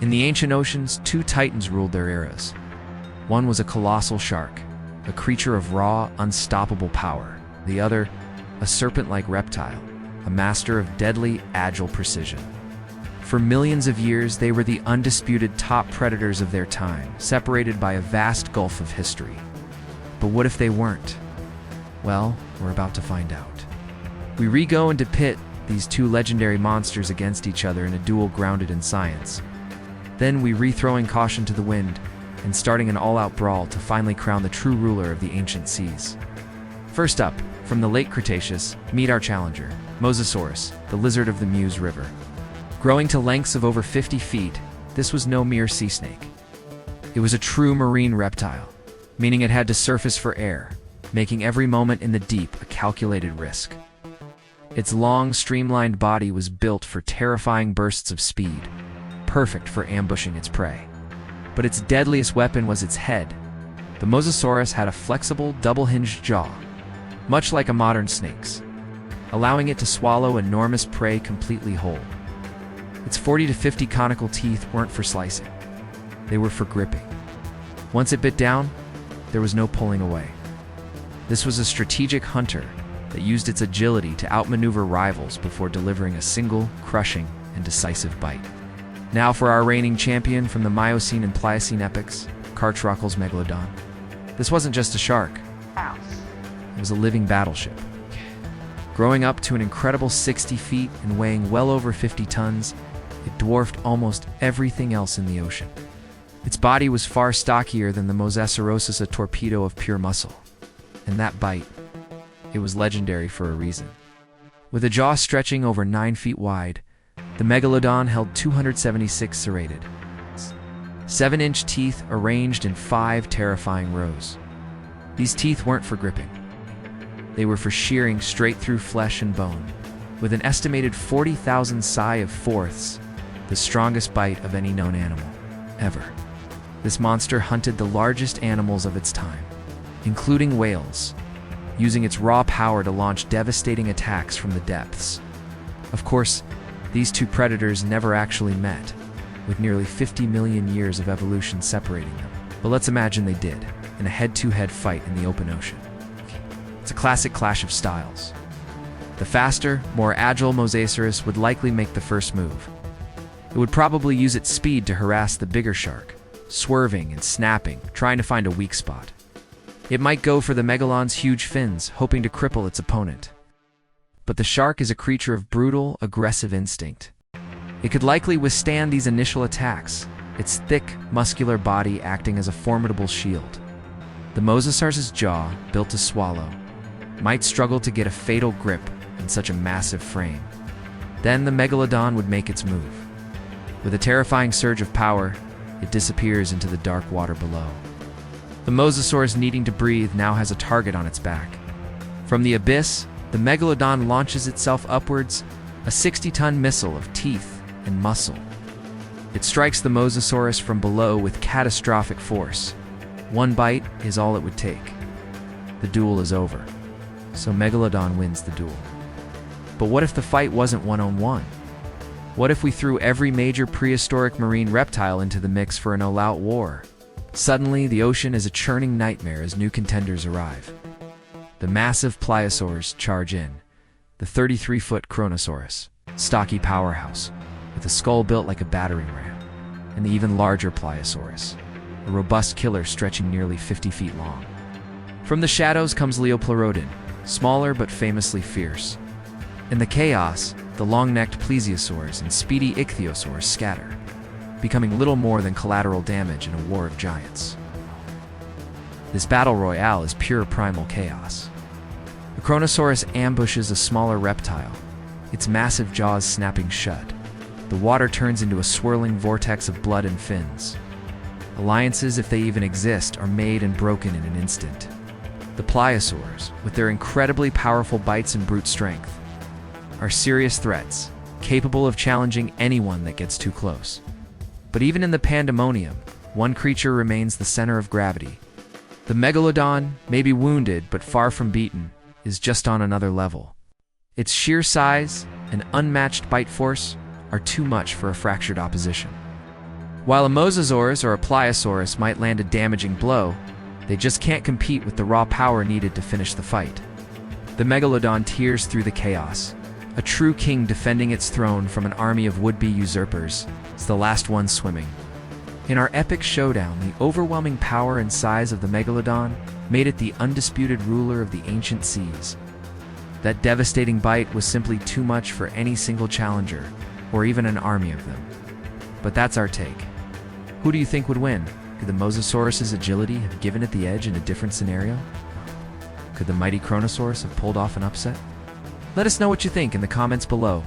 In the ancient oceans, two titans ruled their eras. One was a colossal shark, a creature of raw, unstoppable power. The other, a serpent-like reptile, a master of deadly, agile precision. For millions of years, they were the undisputed top predators of their time, separated by a vast gulf of history. But what if they weren't? Well, we're about to find out. We re-go and pit these two legendary monsters against each other in a duel grounded in science. Then we re-throwing caution to the wind and starting an all-out brawl to finally crown the true ruler of the ancient seas. First up, from the late Cretaceous, meet our challenger, Mosasaurus, the lizard of the Meuse River. Growing to lengths of over 50 feet, this was no mere sea snake. It was a true marine reptile, meaning it had to surface for air, making every moment in the deep a calculated risk. Its long, streamlined body was built for terrifying bursts of speed, perfect for ambushing its prey. But its deadliest weapon was its head. The Mosasaurus had a flexible, double-hinged jaw, much like a modern snake's, allowing it to swallow enormous prey completely whole. Its 40 to 50 conical teeth weren't for slicing. They were for gripping. Once it bit down, there was no pulling away. This was a strategic hunter that used its agility to outmaneuver rivals before delivering a single, crushing, and decisive bite. Now for our reigning champion from the Miocene and Pliocene epochs, Kartrockel's Megalodon. This wasn't just a shark. It was a living battleship. Growing up to an incredible 60 feet and weighing well over 50 tons, it dwarfed almost everything else in the ocean. Its body was far stockier than the Mosasaurus, a torpedo of pure muscle. And that bite, it was legendary for a reason. With a jaw stretching over 9 feet wide, the Megalodon held 276 serrated, 7-inch teeth arranged in 5 terrifying rows. These teeth weren't for gripping. They were for shearing straight through flesh and bone, with an estimated 40,000 psi of fourths, the strongest bite of any known animal, ever. This monster hunted the largest animals of its time, including whales, using its raw power to launch devastating attacks from the depths. Of course, these two predators never actually met, with nearly 50 million years of evolution separating them. But let's imagine they did, in a head-to-head fight in the open ocean. It's a classic clash of styles. The faster, more agile Mosasaurus would likely make the first move. It would probably use its speed to harass the bigger shark, swerving and snapping, trying to find a weak spot. It might go for the Megalodon's huge fins, hoping to cripple its opponent. But the shark is a creature of brutal, aggressive instinct. It could likely withstand these initial attacks, its thick, muscular body acting as a formidable shield. The Mosasaurus's jaw, built to swallow, might struggle to get a fatal grip in such a massive frame. Then the Megalodon would make its move. With a terrifying surge of power, it disappears into the dark water below. The Mosasaurus, needing to breathe, now has a target on its back. From the abyss, the Megalodon launches itself upwards, a 60-ton missile of teeth and muscle. It strikes the Mosasaurus from below with catastrophic force. One bite is all it would take. The duel is over, so Megalodon wins the duel. But what if the fight wasn't one-on-one? What if we threw every major prehistoric marine reptile into the mix for an all-out war? Suddenly, the ocean is a churning nightmare as new contenders arrive. The massive pliosaurs charge in, the 33-foot Kronosaurus, stocky powerhouse, with a skull built like a battering ram, and the even larger Pliosaurus, a robust killer stretching nearly 50 feet long. From the shadows comes Leopleurodon, smaller but famously fierce. In the chaos, the long-necked plesiosaurs and speedy ichthyosaurs scatter, becoming little more than collateral damage in a war of giants. This battle royale is pure primal chaos. The Kronosaurus ambushes a smaller reptile, its massive jaws snapping shut. The water turns into a swirling vortex of blood and fins. Alliances, if they even exist, are made and broken in an instant. The pliosaurs, with their incredibly powerful bites and brute strength, are serious threats, capable of challenging anyone that gets too close. But even in the pandemonium, one creature remains the center of gravity. The Megalodon, maybe wounded but far from beaten, is just on another level. Its sheer size and unmatched bite force are too much for a fractured opposition. While a Mosasaurus or a Pliosaurus might land a damaging blow, they just can't compete with the raw power needed to finish the fight. The Megalodon tears through the chaos, a true king defending its throne from an army of would-be usurpers. It's the last one swimming. In our epic showdown, the overwhelming power and size of the Megalodon made it the undisputed ruler of the ancient seas. That devastating bite was simply too much for any single challenger, or even an army of them. But that's our take. Who do you think would win? Could the Mosasaurus's agility have given it the edge in a different scenario? Could the mighty Kronosaurus have pulled off an upset? Let us know what you think in the comments below.